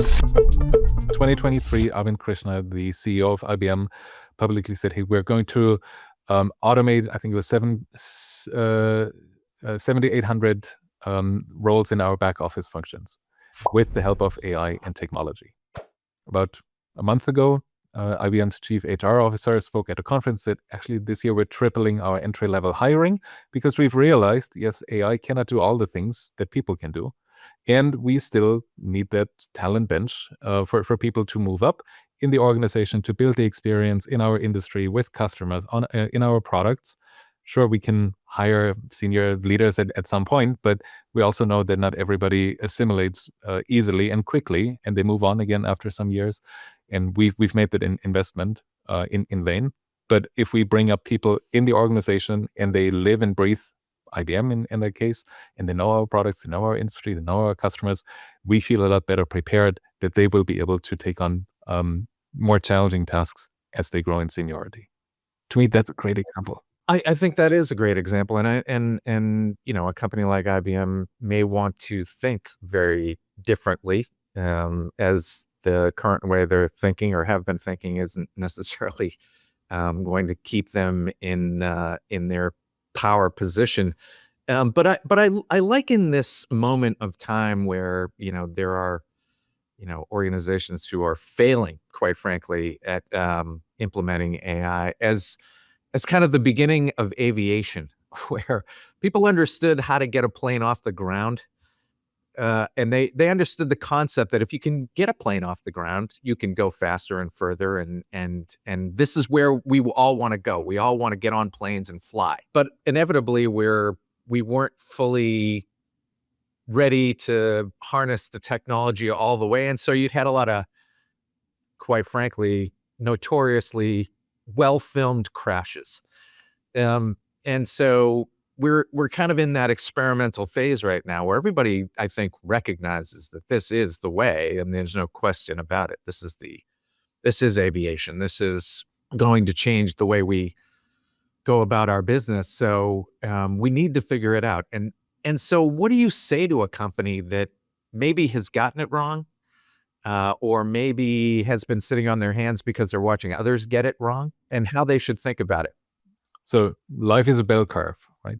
2023, Arvind Krishna, the CEO of IBM, publicly said, hey, we're going to automate, I think it was 7,800 roles in our back office functions with the help of AI and technology. About a month ago, IBM's chief HR officer spoke at a conference that actually this year we're tripling our entry-level hiring because we've realized, yes, AI cannot do all the things that people can do. And we still need that talent bench for people to move up in the organization, to build the experience in our industry with customers in our products. Sure, we can hire senior leaders at some point, but we also know that not everybody assimilates easily and quickly, and they move on again after some years. And we've made that investment in vain. But if we bring up people in the organization and they live and breathe IBM in that case, and they know our products, they know our industry, they know our customers, we feel a lot better prepared that they will be able to take on more challenging tasks as they grow in seniority. To me, that's a great example. I think that is a great example, and you know, a company like IBM may want to think very differently, as the current way they're thinking or have been thinking isn't necessarily going to keep them in their power position. But I like in this moment of time where, you know, there are, you know, organizations who are failing, quite frankly, at implementing AI as kind of the beginning of aviation, where people understood how to get a plane off the ground. And they understood the concept that if you can get a plane off the ground, you can go faster and further. And this is where we all want to go. We all want to get on planes and fly. But inevitably, we weren't fully ready to harness the technology all the way. And so you'd had a lot of, quite frankly, notoriously well-filmed crashes. And so we're kind of in that experimental phase right now where everybody, I think, recognizes that this is the way, and there's no question about it. This is aviation. This is going to change the way we go about our business. So we need to figure it out. And so what do you say to a company that maybe has gotten it wrong, or maybe has been sitting on their hands because they're watching others get it wrong, and how they should think about it? So life is a bell curve, right?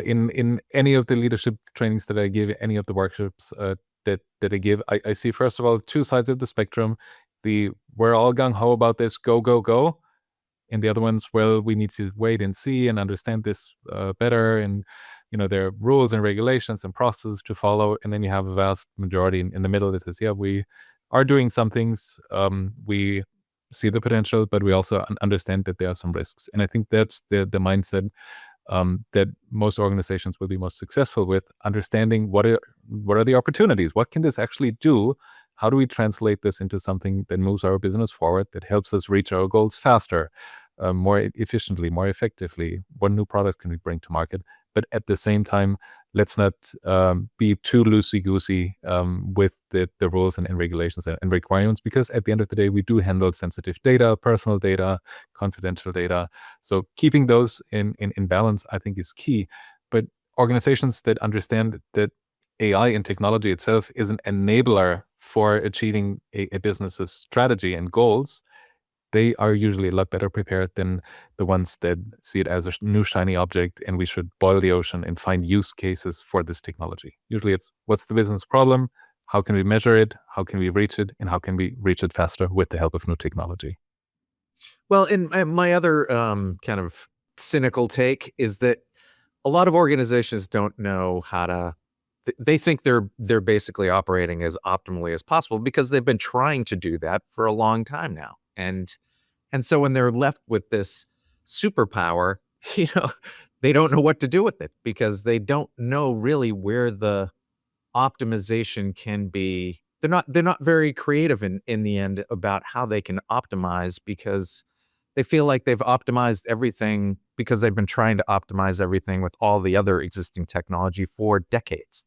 In any of the leadership trainings that I give, any of the workshops that I give, I see, first of all, two sides of the spectrum. We're all gung-ho about this, go, go, go. And the other ones, well, we need to wait and see and understand this better. And, you know, there are rules and regulations and processes to follow. And then you have a vast majority in the middle that says, yeah, we are doing some things. We see the potential, but we also understand that there are some risks. And I think that's the mindset that most organizations will be most successful with, understanding what are the opportunities? What can this actually do? How do we translate this into something that moves our business forward, that helps us reach our goals faster, more efficiently, more effectively? What new products can we bring to market? But at the same time, let's not be too loosey-goosey with the rules and regulations and requirements, because at the end of the day, we do handle sensitive data, personal data, confidential data. So keeping those in balance, I think, is key. But organizations that understand that AI and technology itself is an enabler for achieving a business's strategy and goals, they are usually a lot better prepared than the ones that see it as a new shiny object and we should boil the ocean and find use cases for this technology. Usually it's, what's the business problem? How can we measure it? How can we reach it? And how can we reach it faster with the help of new technology? Well, and my other kind of cynical take is that a lot of organizations don't know how to. They think they're basically operating as optimally as possible because they've been trying to do that for a long time now. And so when they're left with this superpower, you know, they don't know what to do with it because they don't know really where the optimization can be. They're not very creative in the end about how they can optimize, because they feel like they've optimized everything because they've been trying to optimize everything with all the other existing technology for decades.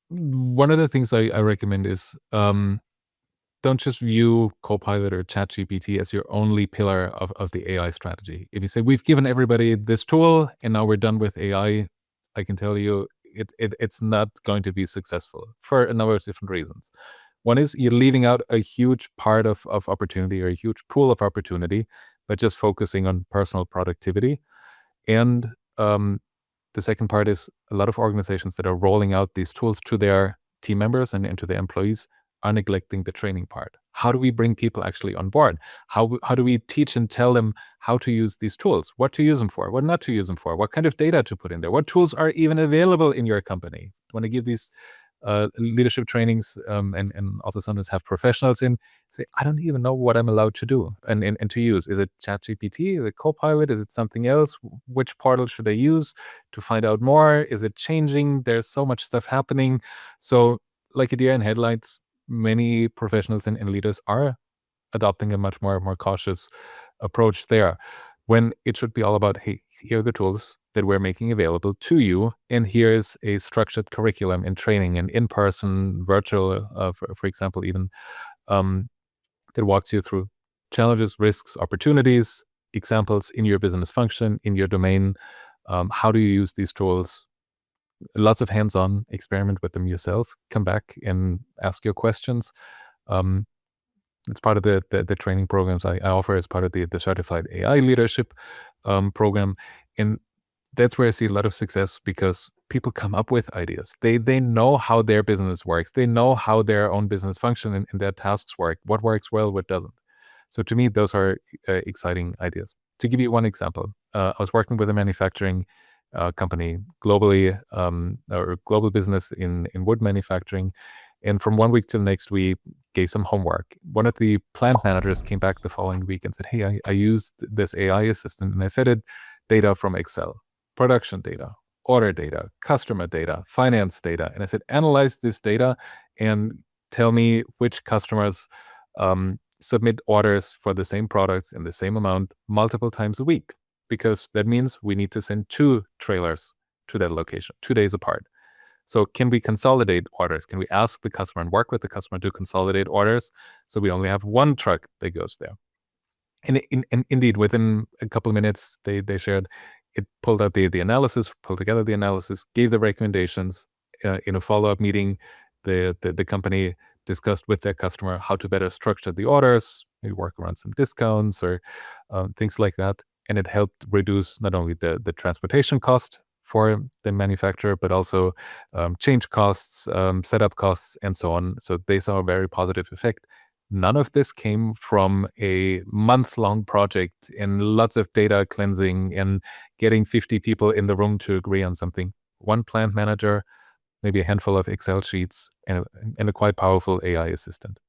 One of the things I recommend is don't just view Copilot or ChatGPT as your only pillar of the AI strategy. If you say, we've given everybody this tool and now we're done with AI, I can tell you it's not going to be successful for a number of different reasons. One is you're leaving out a huge part of opportunity, or a huge pool of opportunity, by just focusing on personal productivity. And the second part is a lot of organizations that are rolling out these tools to their team members and to their employees are neglecting the training part. How do we bring people actually on board? How do we teach and tell them how to use these tools, what to use them for, what not to use them for, what kind of data to put in there, what tools are even available in your company? When I give these leadership trainings, and also sometimes have professionals in, say, I don't even know what I'm allowed to do and to use. Is it ChatGPT? Is it Copilot? Is it something else? Which portal should I use to find out more? Is it changing? There's so much stuff happening. So, like a deer in headlights, many professionals and leaders are adopting a much more cautious approach there, when it should be all about, hey, here are the tools that we're making available to you, and here's a structured curriculum and training and in-person, virtual, for example, even, that walks you through challenges, risks, opportunities, examples in your business function, in your domain. How do you use these tools? Lots of hands-on, experiment with them yourself, come back and ask your questions. It's part of the training programs I offer as part of the certified AI leadership program. And that's where I see a lot of success, because people come up with ideas. They know how their business works. They know how their own business function and their tasks work, what works well, what doesn't. So to me, those are exciting ideas. To give you one example, I was working with a manufacturing company globally, or global business in wood manufacturing. And from one week to the next, we gave some homework. One of the plant managers came back the following week and said, hey, I used this AI assistant and I fed it data from Excel, production data, order data, customer data, finance data. And I said, analyze this data and tell me which customers submit orders for the same products in the same amount multiple times a week, because that means we need to send 2 trailers to that location 2 days apart. So can we consolidate orders? Can we ask the customer and work with the customer to consolidate orders so we only have 1 truck that goes there? And indeed, within a couple of minutes, they shared, it pulled out the analysis, pulled together the analysis, gave the recommendations. In a follow-up meeting, the company discussed with their customer how to better structure the orders, maybe work around some discounts or things like that. And it helped reduce not only the transportation cost for the manufacturer, but also change costs, setup costs, and so on. So they saw a very positive effect. None of this came from a month-long project and lots of data cleansing and getting 50 people in the room to agree on something. One plant manager, maybe a handful of Excel sheets, and a quite powerful AI assistant.